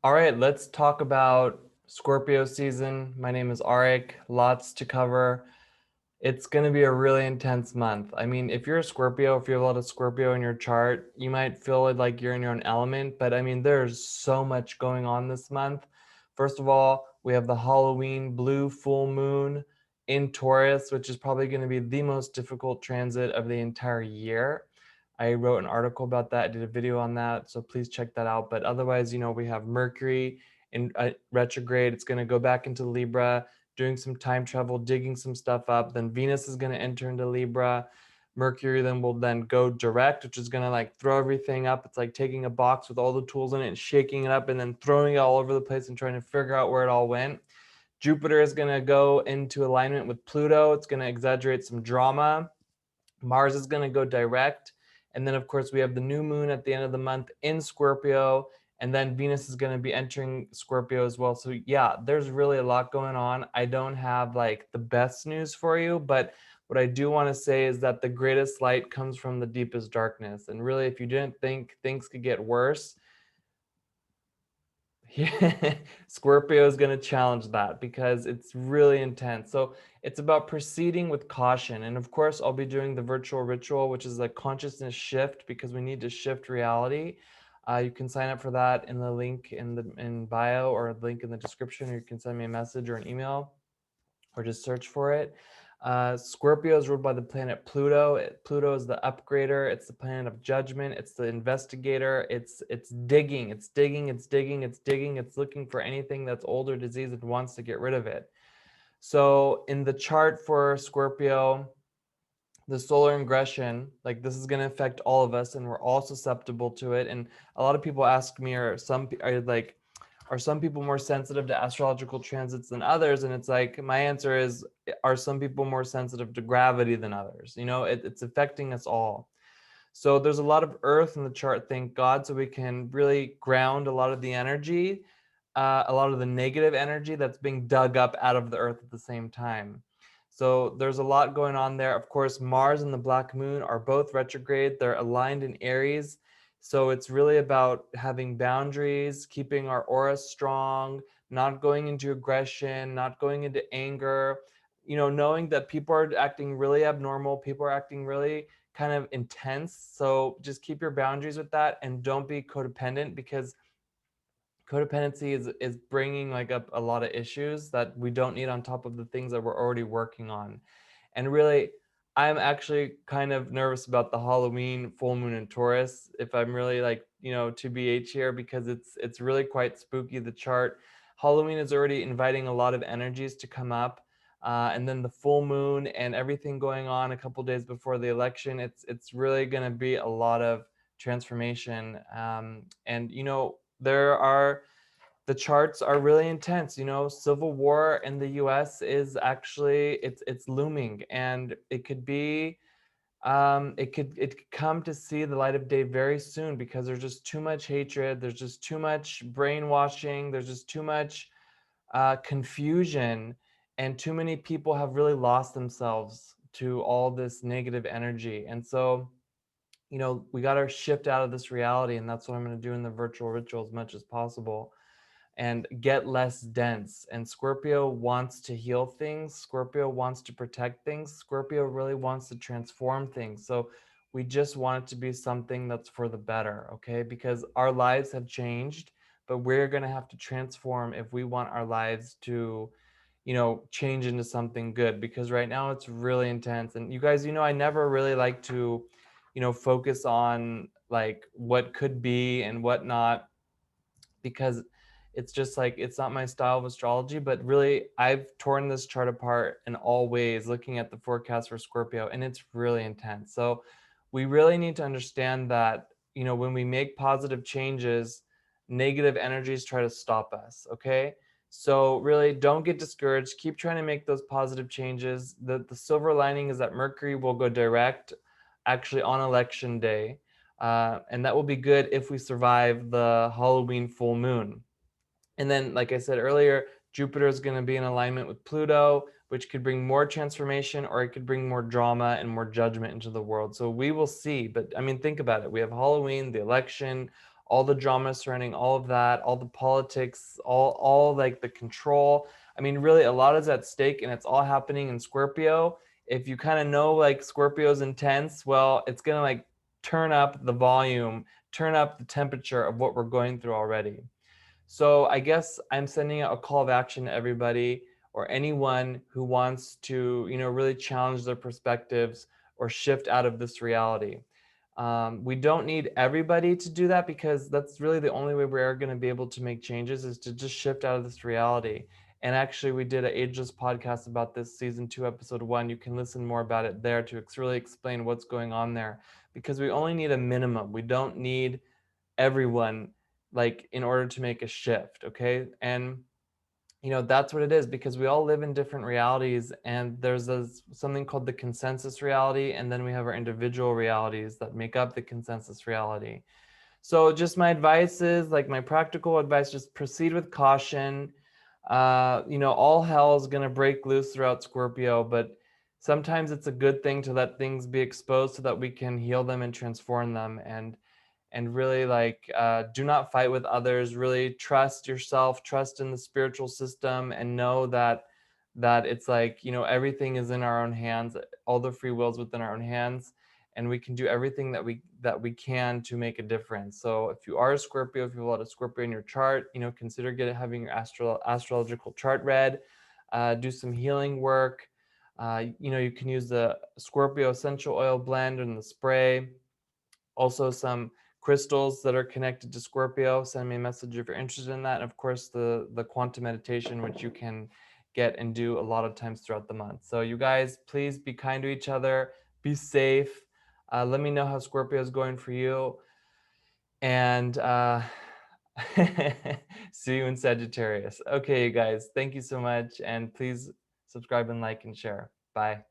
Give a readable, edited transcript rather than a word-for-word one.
All right, let's talk about Scorpio season. My name is Arik. Lots to cover. It's going to be a really intense month. I mean, if you're a Scorpio, if you have a lot of Scorpio in your chart, you might feel like you're in your own element. But I mean, there's so much going on this month. First of all, we have the Halloween blue full moon in Taurus, which is probably going to be the most difficult transit of the entire year. I wrote an article about that. I did a video on that, so please check that out. But otherwise, we have Mercury in retrograde. It's going to go back into Libra, doing some time travel, digging some stuff up. Then Venus is going to enter into Libra. Mercury will then go direct, which is going to like throw everything up. It's like taking a box with all the tools in it and shaking it up and then throwing it all over the place and trying to figure out where it all went. Jupiter is going to go into alignment with Pluto. It's going to exaggerate some drama. Mars is going to go direct. And then, of course, we have the new moon at the end of the month in Scorpio. And then Venus is going to be entering Scorpio as well. So, yeah, there's really a lot going on. I don't have like the best news for you, but what I do want to say is that the greatest light comes from the deepest darkness. And really, if you didn't think things could get worse, Scorpio is going to challenge that because it's really intense. So it's about proceeding with caution. And of course, I'll be doing the virtual ritual, which is a consciousness shift because we need to shift reality. You can sign up for that in the link in bio or the link in the description, or you can send me a message or an email or just search for it. Scorpio is ruled by the planet Pluto. Pluto is the upgrader. It's the planet of judgment. It's the investigator. It's digging. It's digging. It's digging. It's digging. It's looking for anything that's old or diseased and wants to get rid of it. So in the chart for Scorpio, the solar ingression, like this is going to affect all of us, and we're all susceptible to it. And a lot of people ask me, are some people more sensitive to astrological transits than others? And it's like, my answer is, are some people more sensitive to gravity than others? It's affecting us all. So there's a lot of earth in the chart, thank God, so we can really ground a lot of the energy, a lot of the negative energy that's being dug up out of the earth at the same time. So there's a lot going on there. Of course, Mars and the Black Moon are both retrograde. They're aligned in Aries. So it's really about having boundaries, keeping our aura strong, not going into aggression, not going into anger, knowing that people are acting really abnormal, people are acting really kind of intense. So just keep your boundaries with that and don't be codependent, because codependency is bringing like up a lot of issues that we don't need on top of the things that we're already working on. And really, I'm actually kind of nervous about the Halloween full moon in Taurus, if I'm really like, to BH here, because it's really quite spooky, the chart. Halloween is already inviting a lot of energies to come up. And then the full moon and everything going on a couple days before the election, it's really going to be a lot of transformation. And the charts are really intense. Civil war in the US is actually, it's looming, and it could be it could come to see the light of day very soon, because there's just too much hatred, there's just too much brainwashing, there's just too much confusion, and too many people have really lost themselves to all this negative energy. And so we got to shift out of this reality, and that's what I'm going to do in the virtual ritual as much as possible, and get less dense. And Scorpio wants to heal things. Scorpio wants to protect things. Scorpio really wants to transform things. So we just want it to be something that's for the better, okay? Because our lives have changed, but we're going to have to transform if we want our lives to, change into something good. Because right now it's really intense. And you guys, I never really like to, focus on like what could be and what not, because it's just like, it's not my style of astrology. But really, I've torn this chart apart in all ways, looking at the forecast for Scorpio, and it's really intense. So we really need to understand that, when we make positive changes, negative energies try to stop us, okay? So really, don't get discouraged. Keep trying to make those positive changes. The silver lining is that Mercury will go direct actually on election day. And that will be good if we survive the Halloween full moon. And then, like I said earlier, Jupiter is going to be in alignment with Pluto, which could bring more transformation, or it could bring more drama and more judgment into the world. So we will see. But I mean, think about it. We have Halloween, the election, all the drama surrounding all of that, all the politics, all like the control. I mean, really, a lot is at stake, and it's all happening in Scorpio. If you kind of know like Scorpio's intense, well, it's gonna like turn up the volume, turn up the temperature of what we're going through already. So I guess I'm sending out a call of action to everybody or anyone who wants to, really challenge their perspectives or shift out of this reality. We don't need everybody to do that because that's really the only way we're going to be able to make changes is to just shift out of this reality. And actually, we did an Ageless podcast about this season 2, episode 1. You can listen more about it there to really explain what's going on there because we only need a minimum. We don't need everyone like in order to make a shift. Okay. And that's what it is because we all live in different realities and there's something called the consensus reality, and then we have our individual realities that make up the consensus reality. So just my advice is like my practical advice, just proceed with caution. All hell is going to break loose throughout Scorpio, but sometimes it's a good thing to let things be exposed so that we can heal them and transform them. And really like do not fight with others, really trust yourself, trust in the spiritual system, and know that it's like everything is in our own hands, all the free will is within our own hands, and we can do everything that we can to make a difference. So if you are a Scorpio, if you have a lot of Scorpio in your chart, consider having your astrological chart read, do some healing work. You can use the Scorpio essential oil blend and the spray, also some crystals that are connected to Scorpio. Send me a message if you're interested in that. And of course, the quantum meditation, which you can get and do a lot of times throughout the month. So you guys, please be kind to each other, be safe. Let me know how Scorpio is going for you. And see you in Sagittarius. Okay, you guys, thank you so much. And please subscribe and like and share. Bye.